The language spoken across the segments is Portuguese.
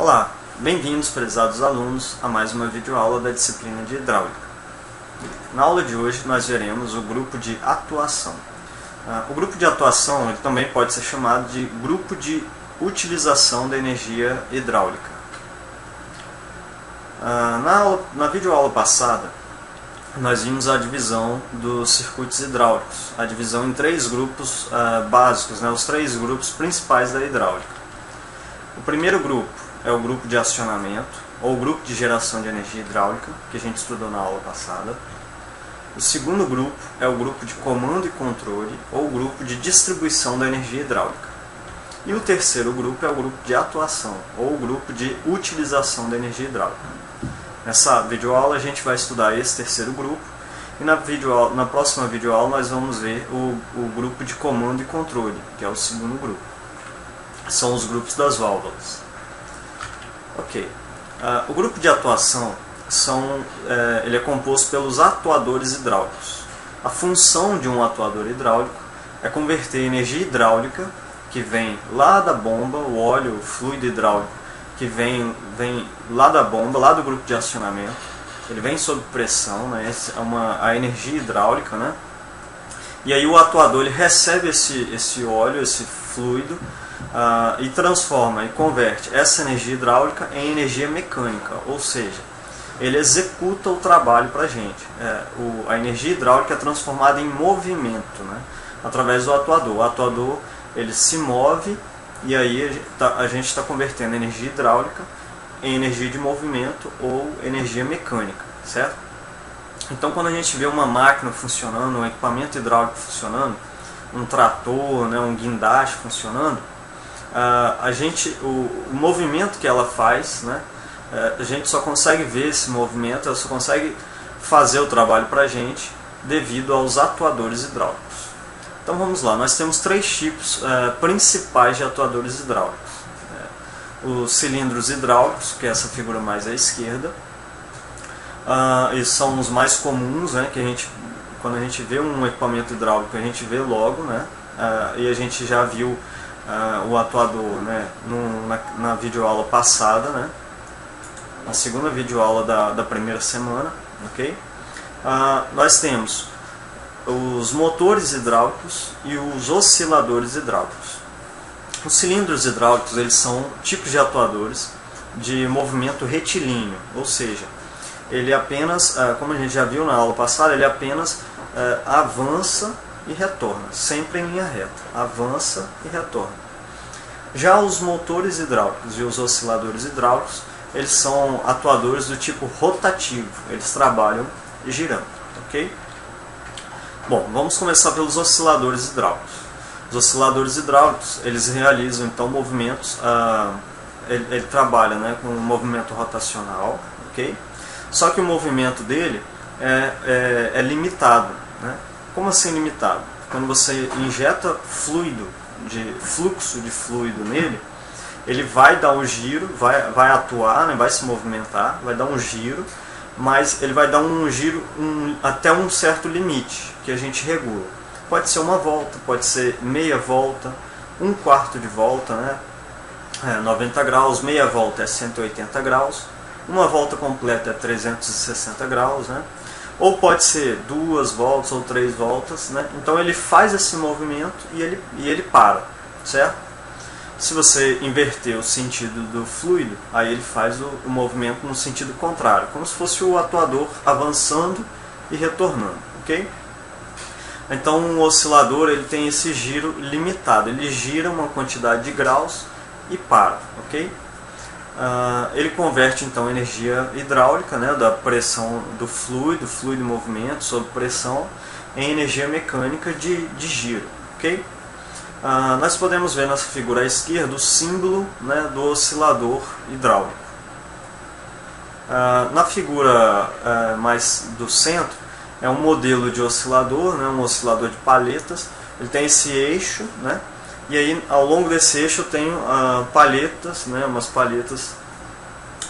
Olá, bem-vindos, prezados alunos, a mais uma videoaula da disciplina de Hidráulica. Na aula de hoje nós veremos o grupo de atuação. O grupo de atuação ele também pode ser chamado de grupo de utilização da energia hidráulica. Na videoaula passada, nós vimos a divisão dos circuitos hidráulicos, a divisão em três grupos básicos, os três grupos principais da hidráulica. O primeiro grupo é o grupo de acionamento, ou grupo de geração de energia hidráulica, que a gente estudou na aula passada. O segundo grupo é o grupo de comando e controle, ou grupo de distribuição da energia hidráulica. E o terceiro grupo é o grupo de atuação, ou grupo de utilização da energia hidráulica. Nessa videoaula a gente vai estudar esse terceiro grupo, e na próxima videoaula nós vamos ver o grupo de comando e controle, que é o segundo grupo. São os grupos das válvulas. Ok. O grupo de atuação ele é composto pelos atuadores hidráulicos. A função de um atuador hidráulico é converter energia hidráulica, que vem lá da bomba, o óleo, o fluido hidráulico, que vem lá da bomba, lá do grupo de acionamento. Ele vem sob pressão, a energia hidráulica, E aí o atuador ele recebe esse óleo, esse fluido, e transforma e converte essa energia hidráulica em energia mecânica, ou seja, ele executa o trabalho para a gente. A energia hidráulica é transformada em movimento, através do atuador. O atuador ele se move e aí a gente está convertendo energia hidráulica em energia de movimento ou energia mecânica, certo? Então, quando a gente vê uma máquina funcionando, um equipamento hidráulico funcionando, um trator, um guindaste funcionando, o movimento que ela faz, a gente só consegue ver esse movimento, ela só consegue fazer o trabalho para a gente devido aos atuadores hidráulicos. Então vamos lá, nós temos três tipos principais de atuadores hidráulicos. Os cilindros hidráulicos, que é essa figura mais à esquerda, eles são os mais comuns, quando a gente vê um equipamento hidráulico a gente vê logo, e a gente já viu o atuador na videoaula passada, na segunda videoaula da primeira semana, ok? Nós temos os motores hidráulicos e os osciladores hidráulicos. Os cilindros hidráulicos eles são tipos de atuadores de movimento retilíneo, ou seja, ele apenas, como a gente já viu na aula passada, ele apenas avança e retorna, sempre em linha reta, avança e retorna. Já os motores hidráulicos e os osciladores hidráulicos, eles são atuadores do tipo rotativo, eles trabalham girando, ok? Bom, vamos começar pelos osciladores hidráulicos. Os osciladores hidráulicos, eles realizam então movimentos, ele trabalha com um movimento rotacional, ok? Só que o movimento dele é limitado, Como assim limitado? Quando você injeta fluxo de fluido nele, ele vai dar um giro, vai atuar, vai se movimentar, vai dar um giro, mas ele vai dar um giro até um certo limite que a gente regula. Pode ser uma volta, pode ser meia volta, um quarto de volta, 90 graus, meia volta é 180 graus, uma volta completa é 360 graus, ou pode ser 2 voltas ou 3 voltas, Então ele faz esse movimento e ele para, certo? Se você inverter o sentido do fluido, aí ele faz o movimento no sentido contrário, como se fosse o atuador avançando e retornando, ok? Então um oscilador ele tem esse giro limitado, ele gira uma quantidade de graus e para, ok? Ele converte então energia hidráulica, da pressão do fluido em movimento sob pressão, em energia mecânica de giro, ok? Nós podemos ver nessa figura à esquerda o símbolo do oscilador hidráulico. Na figura mais do centro é um modelo de oscilador, um oscilador de palhetas. Ele tem esse eixo, e aí ao longo desse eixo eu tenho palhetas, umas palhetas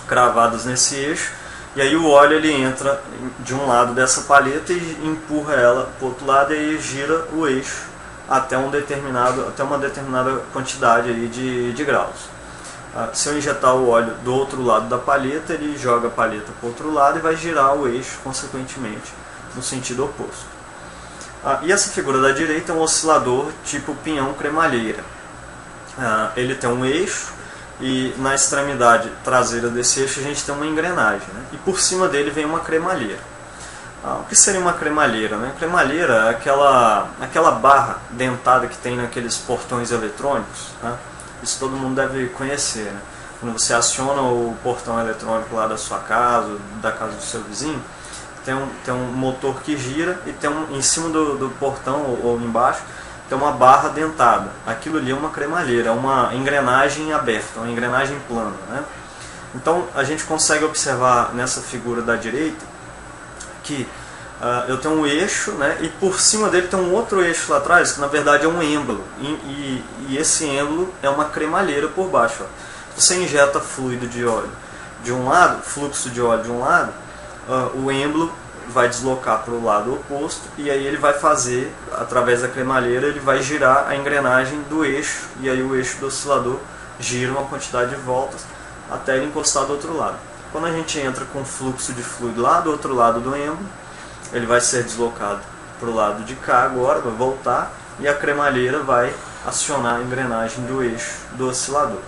cravadas nesse eixo, e aí o óleo ele entra de um lado dessa palheta e empurra ela para o outro lado e aí gira o eixo até uma determinada quantidade aí de graus. Se eu injetar o óleo do outro lado da palheta, ele joga a palheta para o outro lado e vai girar o eixo, consequentemente, no sentido oposto. E essa figura da direita é um oscilador tipo pinhão cremalheira. Ele tem um eixo e na extremidade traseira desse eixo a gente tem uma engrenagem, né? E por cima dele vem uma cremalheira. O que seria uma cremalheira, né? Cremalheira é aquela barra dentada que tem naqueles portões eletrônicos, né? Isso todo mundo deve conhecer, né? Quando você aciona o portão eletrônico lá da sua casa, da casa do seu vizinho, tem um motor que gira e tem em cima do portão ou embaixo tem uma barra dentada. Aquilo ali é uma cremalheira, é uma engrenagem aberta, uma engrenagem plana, né? Então a gente consegue observar nessa figura da direita que eu tenho um eixo, né, e por cima dele tem um outro eixo lá atrás, que na verdade é um êmbolo, e esse êmbolo é uma cremalheira por baixo. Você injeta fluido de óleo de um lado, fluxo de óleo de um lado, o êmbolo vai deslocar para o lado oposto, e aí ele vai fazer, através da cremalheira, ele vai girar a engrenagem do eixo, e aí o eixo do oscilador gira uma quantidade de voltas até ele encostar do outro lado. Quando a gente entra com fluxo de fluido lá do outro lado do êmbolo, ele vai ser deslocado para o lado de cá agora, vai voltar, e a cremalheira vai acionar a engrenagem do eixo do oscilador.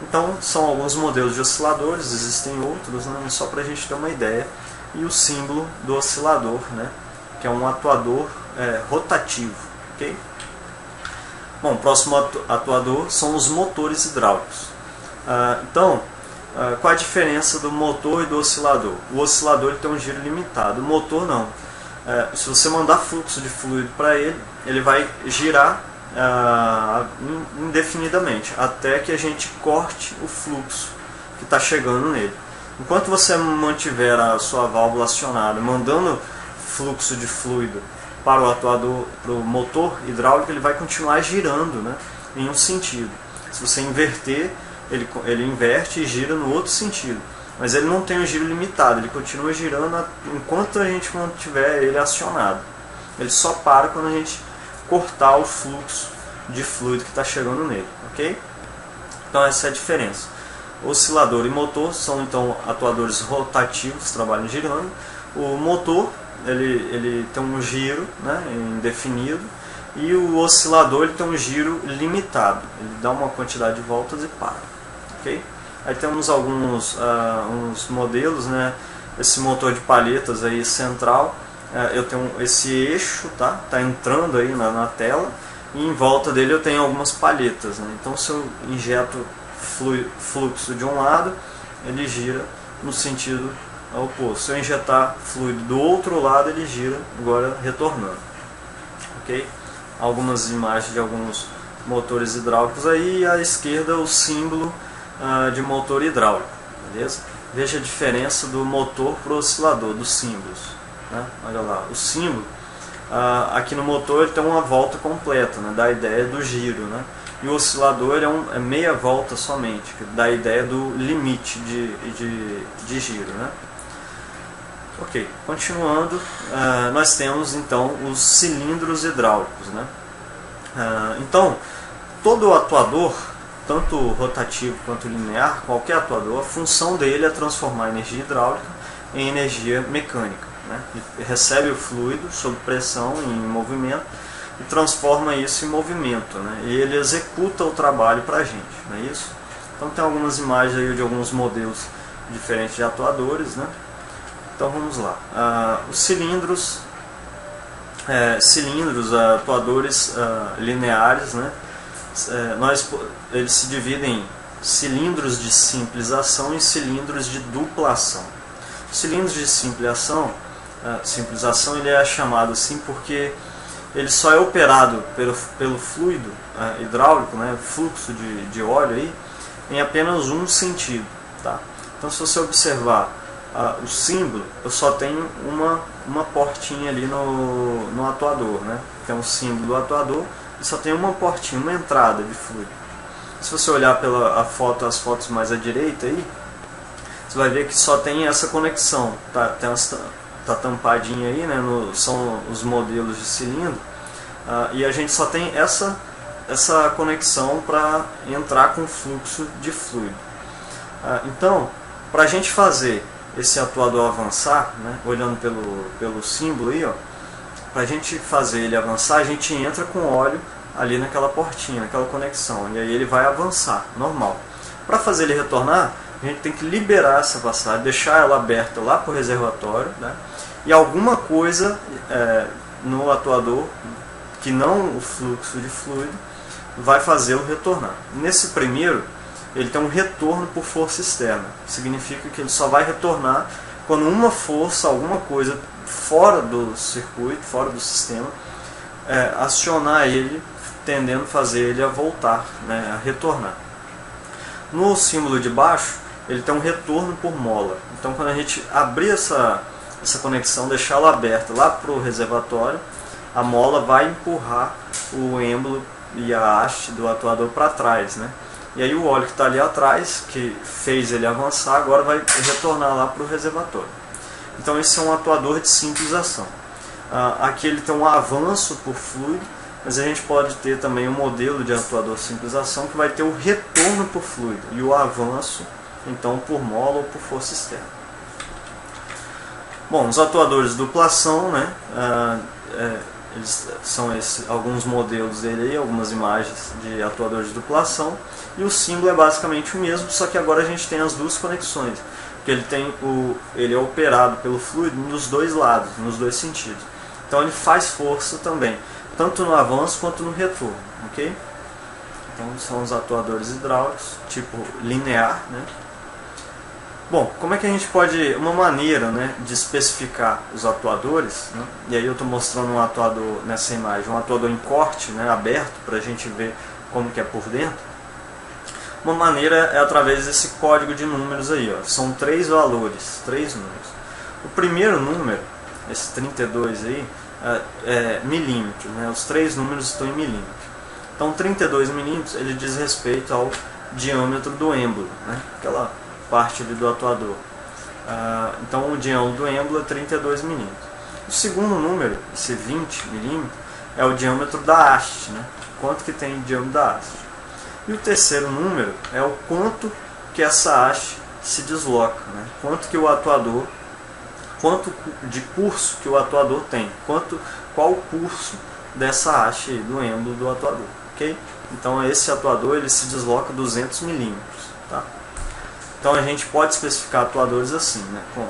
Então são alguns modelos de osciladores, existem outros, né, só para a gente ter uma ideia. E o símbolo do oscilador, né, que é um atuador rotativo. Okay? Bom, o próximo atuador são os motores hidráulicos. Então, qual a diferença do motor e do oscilador? O oscilador ele tem um giro limitado, o motor não. Se você mandar fluxo de fluido para ele, ele vai girar indefinidamente, até que a gente corte o fluxo que está chegando nele. Enquanto você mantiver a sua válvula acionada, mandando fluxo de fluido para o atuador, para o motor hidráulico, ele vai continuar girando, né, em um sentido. Se você inverter, ele inverte e gira no outro sentido. Mas ele não tem um giro limitado, ele continua girando enquanto a gente mantiver ele acionado. Ele só para quando a gente cortar o fluxo de fluido que está chegando nele. Ok? Então essa é a diferença. Oscilador e motor são então atuadores rotativos que trabalham girando. O motor ele tem um giro, né, indefinido, e o oscilador ele tem um giro limitado. Ele dá uma quantidade de voltas e para. Okay? Aí temos alguns uns modelos, né? Esse motor de palhetas aí central, eu tenho esse eixo, tá entrando aí na tela, e em volta dele eu tenho algumas palhetas, né? Então se eu injeto fluxo de um lado, ele gira no sentido oposto. Se eu injetar fluido do outro lado, ele gira agora retornando. Ok? Algumas imagens de alguns motores hidráulicos aí, e à esquerda o símbolo de motor hidráulico. Beleza? Veja a diferença do motor para o oscilador, dos símbolos, né? Olha lá, o símbolo aqui no motor ele tem uma volta completa, né? Dá a ideia do giro, né? E o oscilador é meia volta somente, que dá a ideia do limite de giro, né? Ok, continuando, nós temos então os cilindros hidráulicos, né? Então, todo atuador, tanto rotativo quanto linear, qualquer atuador, a função dele é transformar a energia hidráulica em energia mecânica, né? Ele recebe o fluido sob pressão em movimento e transforma isso em movimento, né? E ele executa o trabalho para a gente, não é isso? Então tem algumas imagens aí de alguns modelos diferentes de atuadores, né? Então vamos lá. Os cilindros, atuadores lineares, né? Eles se dividem em cilindros de simples ação e cilindros de dupla ação. Cilindros de simples ação ele é chamado assim porque ele só é operado pelo fluido hidráulico, né, fluxo de óleo aí, em apenas um sentido. Tá? Então se você observar o símbolo, eu só tenho uma portinha ali no atuador, né, que é um símbolo do atuador, e só tem uma portinha, uma entrada de fluido. Se você olhar as fotos mais à direita aí, você vai ver que só tem essa conexão, tá tampadinha aí, né, são os modelos de cilindro, e a gente só tem essa essa conexão para entrar com fluxo de fluido. Então, para a gente fazer esse atuador avançar, né, olhando pelo símbolo aí, para a gente fazer ele avançar, a gente entra com óleo ali naquela portinha, naquela conexão, e aí ele vai avançar, normal. Para fazer ele retornar, a gente tem que liberar essa passagem, deixar ela aberta lá para o reservatório, né, e alguma coisa no atuador, que não o fluxo de fluido, vai fazê-lo retornar. Nesse primeiro, ele tem um retorno por força externa. Significa que ele só vai retornar quando uma força, alguma coisa fora do circuito, fora do sistema, acionar ele, tendendo a fazer ele a voltar, né, a retornar. No símbolo de baixo, ele tem um retorno por mola. Então, quando a gente abrir essa conexão, deixá-la aberta lá para o reservatório, a mola vai empurrar o êmbolo e a haste do atuador para trás, né? E aí o óleo que está ali atrás, que fez ele avançar, agora vai retornar lá para o reservatório. Então esse é um atuador de simples ação. Aqui ele tem um avanço por fluido, mas a gente pode ter também um modelo de atuador simples ação que vai ter o retorno por fluido e o avanço, então, por mola ou por força externa. Bom, os atuadores de dupla ação, né? Eles são alguns modelos dele aí, algumas imagens de atuadores de dupla ação, e o símbolo é basicamente o mesmo, só que agora a gente tem as duas conexões, porque ele é operado pelo fluido nos dois lados, nos dois sentidos. Então ele faz força também, tanto no avanço quanto no retorno, ok? Então são os atuadores hidráulicos, tipo linear, né? Bom, como é que a gente pode, uma maneira, né, de especificar os atuadores, né, e aí eu estou mostrando um atuador nessa imagem, um atuador em corte, né, aberto, para a gente ver como que é por dentro. Uma maneira é através desse código de números aí, são 3 valores, 3 números. O primeiro número, esse 32 aí, é milímetro, né, os 3 números estão em milímetro. Então 32 milímetros, ele diz respeito ao diâmetro do êmbolo, né, aquela parte ali do atuador. Então o diâmetro do êmbolo é 32 milímetros. O segundo número, esse 20 milímetros, é o diâmetro da haste, né? Quanto que tem de diâmetro da haste. E o terceiro número é o quanto que essa haste se desloca, né? Quanto de curso que o atuador tem, qual o curso dessa haste aí, do êmbolo do atuador, ok? Então esse atuador ele se desloca 200 milímetros, tá? Então a gente pode especificar atuadores assim, né, com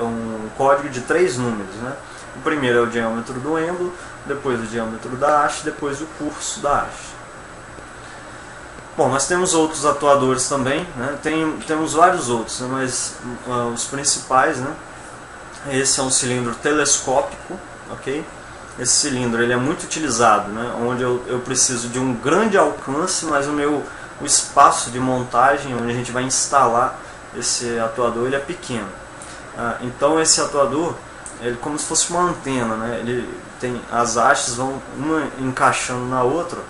um código de 3 números, né? O primeiro é o diâmetro do êmbolo, depois o diâmetro da haste, depois o curso da haste. Bom, nós temos outros atuadores também, né? Temos vários outros, né? Mas os principais, né? Esse é um cilindro telescópico, ok? Esse cilindro ele é muito utilizado, né? Onde eu preciso de um grande alcance, mas o espaço de montagem onde a gente vai instalar esse atuador ele é pequeno. Então esse atuador ele é como se fosse uma antena, né? As hastes vão uma encaixando na outra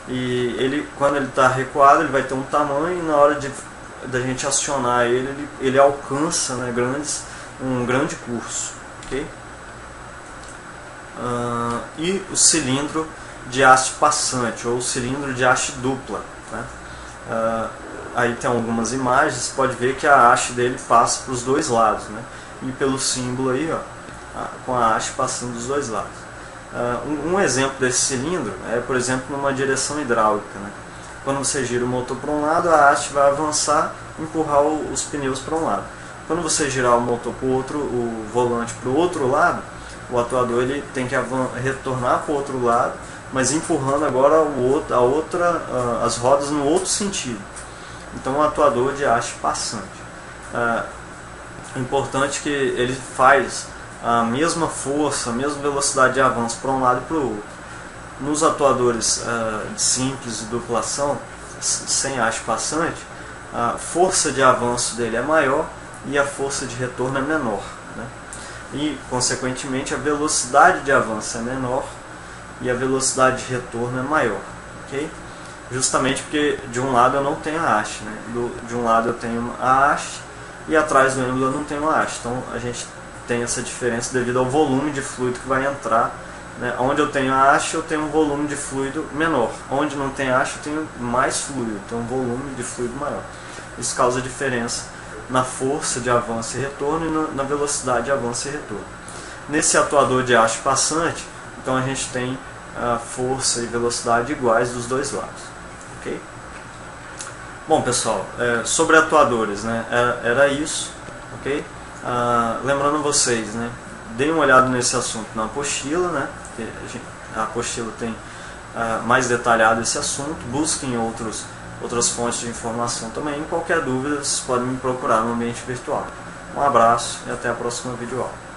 e quando ele está recuado ele vai ter um tamanho e na hora da gente acionar ele alcança, né, um grande curso, ok? E o cilindro de haste passante ou cilindro de haste dupla, né? Aí tem algumas imagens, você pode ver que a haste dele passa para os dois lados, né? E pelo símbolo aí, com a haste passando dos dois lados. Um exemplo desse cilindro é, por exemplo, numa direção hidráulica, né? Quando você gira o motor para um lado, a haste vai avançar e empurrar os pneus para um lado. Quando você girar o motor para o volante para o outro lado, o atuador ele tem que retornar para o outro lado, mas empurrando agora as rodas no outro sentido. Então o atuador de haste passante. É importante que ele faz a mesma força, a mesma velocidade de avanço para um lado e para o outro. Nos atuadores simples de dupla ação, sem haste passante, a força de avanço dele é maior e a força de retorno é menor, né? E consequentemente a velocidade de avanço é menor e a velocidade de retorno é maior, ok? Justamente porque de um lado eu não tenho a haste, né? De um lado eu tenho a haste e atrás do êmbolo eu não tenho a haste. Então a gente tem essa diferença devido ao volume de fluido que vai entrar né? Onde eu tenho a haste, eu tenho um volume de fluido menor. Onde não tem haste, eu tenho mais fluido, então um volume de fluido maior. Isso causa diferença na força de avanço e retorno e na velocidade de avanço e retorno. Nesse atuador de haste passante, então a gente tem a força e velocidade iguais dos dois lados. Ok? Bom, pessoal, sobre atuadores, né, era isso. Ok? Lembrando vocês, né, deem uma olhada nesse assunto na apostila, né, a apostila tem mais detalhado esse assunto. Busquem outras fontes de informação também. Qualquer dúvida, vocês podem me procurar no ambiente virtual. Um abraço e até a próxima videoaula.